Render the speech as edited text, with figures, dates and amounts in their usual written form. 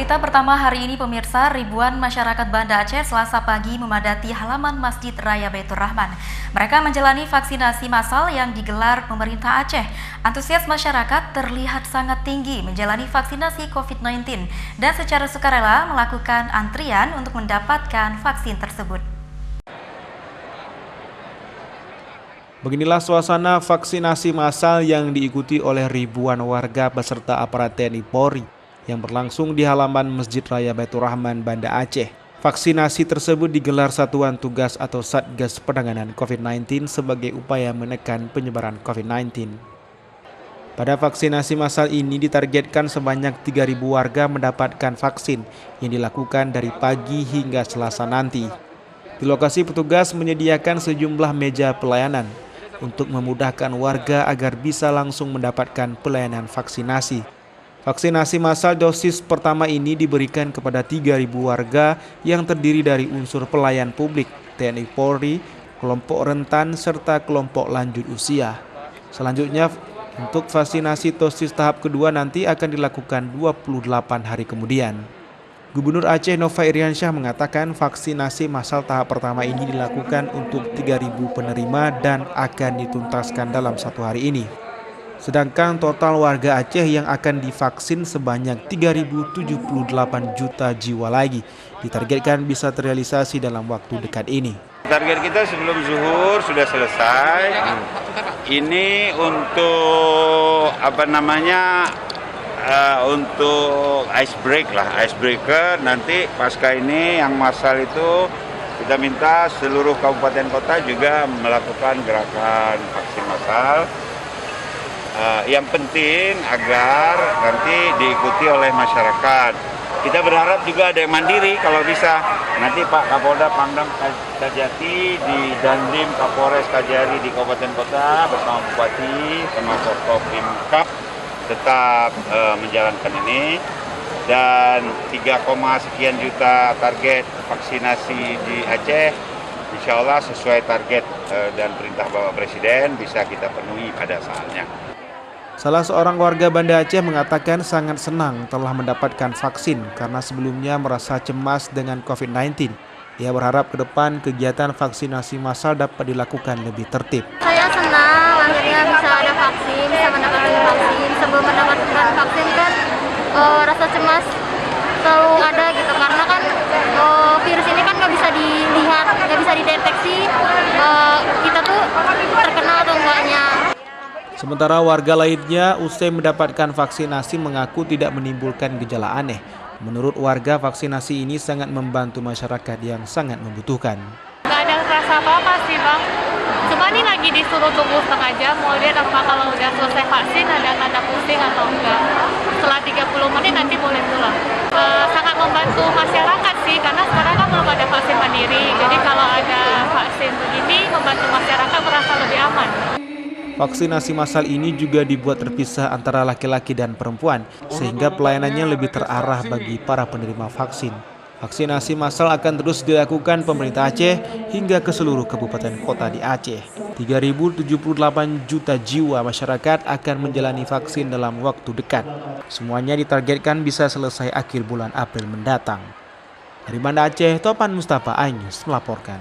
Berita pertama hari ini pemirsa, ribuan masyarakat Banda Aceh Selasa pagi memadati halaman Masjid Raya Baitur Rahman. Mereka menjalani vaksinasi massal yang digelar pemerintah Aceh. Antusias masyarakat terlihat sangat tinggi menjalani vaksinasi COVID-19 dan secara sukarela melakukan antrian untuk mendapatkan vaksin tersebut. Beginilah suasana vaksinasi massal yang diikuti oleh ribuan warga beserta aparat TNI Polri yang berlangsung di halaman Masjid Raya Baitur Rahman, Banda Aceh. Vaksinasi tersebut digelar Satuan Tugas atau Satgas Penanganan COVID-19 sebagai upaya menekan penyebaran COVID-19. Pada vaksinasi massal ini ditargetkan sebanyak 3.000 warga mendapatkan vaksin yang dilakukan dari pagi hingga Selasa nanti. Di lokasi petugas menyediakan sejumlah meja pelayanan untuk memudahkan warga agar bisa langsung mendapatkan pelayanan vaksinasi. Vaksinasi massal dosis pertama ini diberikan kepada 3.000 warga yang terdiri dari unsur pelayan publik, TNI Polri, kelompok rentan, serta kelompok lanjut usia. Selanjutnya, untuk vaksinasi dosis tahap kedua nanti akan dilakukan 28 hari kemudian. Gubernur Aceh Nova Iriansyah mengatakan vaksinasi massal tahap pertama ini dilakukan untuk 3.000 penerima dan akan dituntaskan dalam 1 hari ini. Sedangkan total warga Aceh yang akan divaksin sebanyak 3.078 juta jiwa lagi ditargetkan bisa terrealisasi dalam waktu dekat ini. Target kita sebelum zuhur sudah selesai. Ini untuk untuk icebreaker nanti pasca ini yang massal itu kita minta seluruh kabupaten kota juga melakukan gerakan vaksin massal. Yang penting agar nanti diikuti oleh masyarakat. Kita berharap juga ada yang mandiri kalau bisa. Nanti Pak Kapolda Pangdam Kajati di Dandim Kapolres Kajari di kabupaten kota bersama Bupati sama Forkopimkab tetap menjalankan ini. Dan 3, sekian juta target vaksinasi di Aceh, insya Allah sesuai target dan perintah Bapak Presiden bisa kita penuhi pada saatnya. Salah seorang warga Banda Aceh mengatakan sangat senang telah mendapatkan vaksin karena sebelumnya merasa cemas dengan COVID-19. Ia berharap ke depan kegiatan vaksinasi massal dapat dilakukan lebih tertib. Saya senang akhirnya bisa ada vaksin, bisa mendapatkan vaksin. Sebelum mendapatkan vaksin kan rasa cemas selalu ada gitu karena kan virus ini kan nggak bisa dilihat, nggak bisa dideteksi kita tuh terkena atau enggaknya. Sementara warga lainnya usai mendapatkan vaksinasi mengaku tidak menimbulkan gejala aneh. Menurut warga, vaksinasi ini sangat membantu masyarakat yang sangat membutuhkan. Nggak ada rasa apa-apa sih Bang. Cuma ini lagi disuruh tunggu setengah jam, mau lihat apa kalau udah selesai vaksin ada tanda pusing atau enggak. Setelah 30 menit nanti boleh pulang. Sangat membantu masyarakat sih, karena sekarang kan belum ada vaksin mandiri. Jadi kalau ada vaksin begini, membantu masyarakat merasa lebih aman. Vaksinasi massal ini juga dibuat terpisah antara laki-laki dan perempuan, sehingga pelayanannya lebih terarah bagi para penerima vaksin. Vaksinasi massal akan terus dilakukan pemerintah Aceh hingga ke seluruh kabupaten kota di Aceh. 3.078 juta jiwa masyarakat akan menjalani vaksin dalam waktu dekat. Semuanya ditargetkan bisa selesai akhir bulan April mendatang. Dari Banda Aceh, Topan Mustafa, iNews melaporkan.